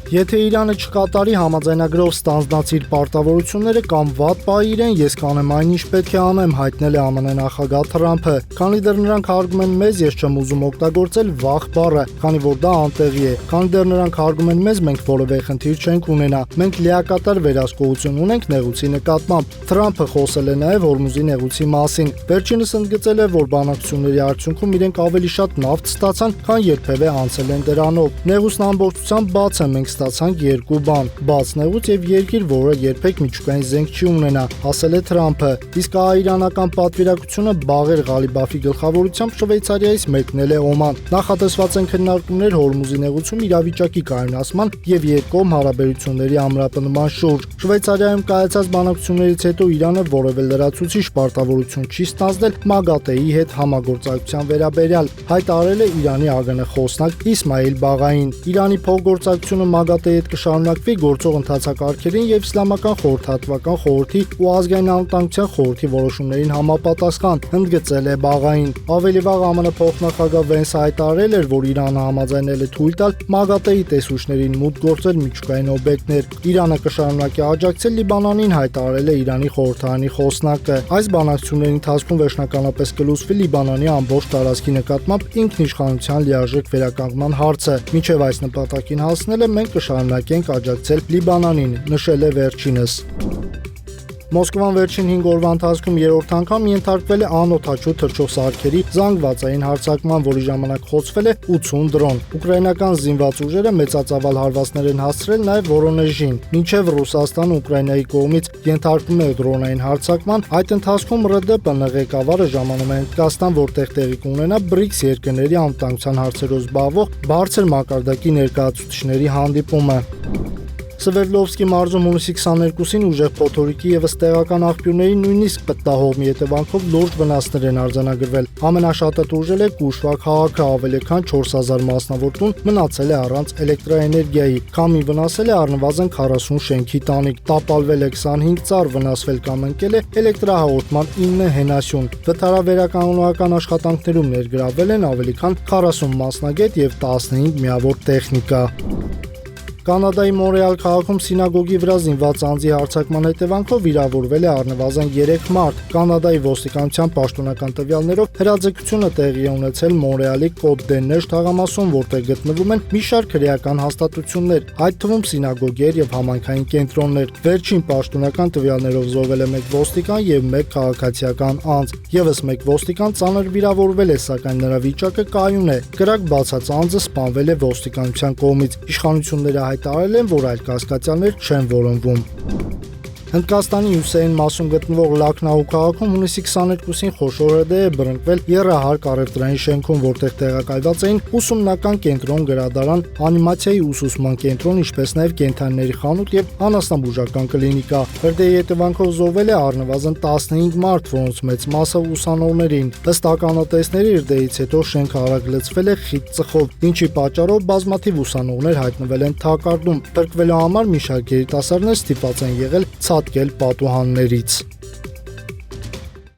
Եթե Իրանը չկատարի համաձայնագրով ստանձնած իր պարտավորությունները կամ վատ պահի իրեն, ես կանեմ այն, ինչ պետք է անեմ, հայտնել է ԱՄՆ նախագահ Թրամփը։ Քանի դեռ նրանք հարգում են մեզ, ես չեմ ուզում օգտագործել վախ բառը, քանի որ դա անտեղի է։ Քանի դեռ նրանք հարգում են մեզ, մենք որևէ խնդիր չենք ունենա։ Մենք լիակատար վերահսկողություն ունենք նեղուցի նկատմամբ։ Թրամփը խոսել է նաև Հորմուզի նեղուցի մասին։ Վերջինս ընդգծել է, որ բանակցությունների արդյունքում իրենք ավելի շատ նավթ ստացան, քան երբևէ անցել են դրանով։ Նեղուցն ամբողջությամբ բաց է, մենք ստացանք երկու բան՝ բաց նեղուց եւ երկիր, որը երբեք միջուկային զենք չի ունենա, ասել է Թրամփը։ Իսկ իրանական պատվիրակությունը Բաղեր Ղալիբաֆի գլխավորությամբ Շվեյցարիայից մեկնել է Օման։ Նախատեսված են քննարկումներ Հորմուզի նեղուցում իրավիճակի կայունացման եւ երկկողմ հարաբերությունների ամրապնդման շուրջ։ Շվեյցարիայում կայացած բանակցություններից հետո Իրանը որևէ լրացուցիչ պարտավորություն չի ստանձնել ՄԱԳԱՏԷ-ի հետ համագործակցության վերաբերյալ, հայտարարել է Իրանի ԱԳՆ խոսնակ Իսմայիլ Բաղային։ Իրանի փոխգործակցությունը ՄԱԳԱՏԷ-ի հետ կշարունակվի գործող ընթացակարգերին եւ Իսլամական խորհրդատվական խորհրդի ու ազգային անվտանգության խորհրդի որոշումներին համապատասխան, ընդգծել է Բաղային։ Ավելի վաղ ԱՄՆ փոխնախագահ Վենսը հայտարարել էր, որ Իրանը համաձայնել է թույլ տալ ՄԱԳԱՏԷ-ի տեսուչներին մուտք գործել միջուկային օբյեկտներ։ Իրանը կշարունակի աջակցել Լիբանանին, հայտարարել է Իրանի խորհրդարանի խոսնակը։ Այս բանակցությունների ընթացքում վերջնականապես կլուծվի Լիբանանի ամբողջ տարածքի նկատմամբ ինքնիշխանության լիարժեք վերականգնման հարցը։ Մինչև այս նպատակին հասնելը մենք կշարունակենք աջակցել Լիբանանին, նշել է վերջինս։ Մոսկվան վերջին 5 օրվա ընթացքում երրորդ անգամ ենթարկվել է անօդաչու թռչող սարքերի զանգվածային հարձակման, որի ժամանակ խոցվել է 80 դրոն։ Ուկրաինական զինված ուժերը մեծածավալ հարվածներ են հասցրել նաև Վորոնեժին։ Մինչև Ռուսաստանը Ուկրաինայի կողմից ենթարկվում է դրոնային հարձակման, այդ ընթացքում ՌԴՊ ղեկավարը ժամանում է Հնդկաստան, որտեղ տեղի կունենա BRICS երկրների անվտանգության հարցերով զբաղվող բարձր մակարդակի ներկայացուցիչների հանդիպումը։ Սվերդլովսկի մարզում հունիսի 22-ին ուժեղ փոթորիկի ևս տեղական աղբյուրների նույնիսկ պտտահողմի հետևանքով լուրջ վնասներ են արձանագրվել։ Ամենաշատը տուժել է Կուշվա քաղաքը, ավելի քան 4000 մասնավոր տուն մնացել է առանց էլեկտրաէներգիայի։ Քամին վնասել է առնվազն 40 շենքի տանիք, տապալվել է 25 ծառ, վնասվել կամ ընկել է էլեկտրահաղորդման 9 հենասյուն։ Վթարավերականգնողական աշխատանքներում ներգրավվել են ավելի քան 40 մասնագետ եւ 15 միավոր տեխնիկա։ Կանադայի Մոնրեալ քաղաքում սինագոգի վրա զինված անձի հարձակման հետևանքով վիրավորվել է առնվազն 3 մարդ։ Կանադայի ոստիկանության պաշտոնական տվյալներով հրաձգությունը տեղի է ունեցել Մոնրեալի Կոտ-դե-Նեժ թաղամասում, որտեղ գտնվում են մի շարք հրեական հաստատություններ, այդ թվում սինագոգեր եւ համայնքային կենտրոններ։ Վերջին պաշտոնական տվյալներով զոհվել է 1 ոստիկան եւ 1 քաղաքացիական անձ։ Եվս 1 ոստիկան ծանր վիրավորվել է, սակայն նրա վիճակը կայուն է։ Կրակ բացած անձը սպանվել է ոստիկանության կողմից։ Իշխանությունները հայտարարել են, որ այլ կասկածյալներ չեն որոնվում։ Հնդկաստանի հյուսիսային մասում գտնվող Լաքնաու քաղաքում հունիսի 22-ին խոշոր հրդեհ է բռնկվել եռահարկ առևտրային շենքում, որտեղ տեղակայված էին ուսումնական կենտրոն, գրադարան, անիմացիայի ուսուցման կենտրոն, ինչպես նաև կենդանիների խանութ եւ անասնաբուժական կլինիկա։ Հրդեհի հետևանքով զոհվել է առնվազն 15 մարդ, որոնց մեծ մասը ուսանողներին։ Ըստ ականատեսների հրդեհից հետո շենքը արագ լցվել է խիտ ծխով, ինչի պատճառով բազմաթիվ ուսանողներ հայտնվել են թակարդում։ Փրկվելու համար մի շարք երիտասարդներ ստիպված են եղել ցատկել պատուհաններից։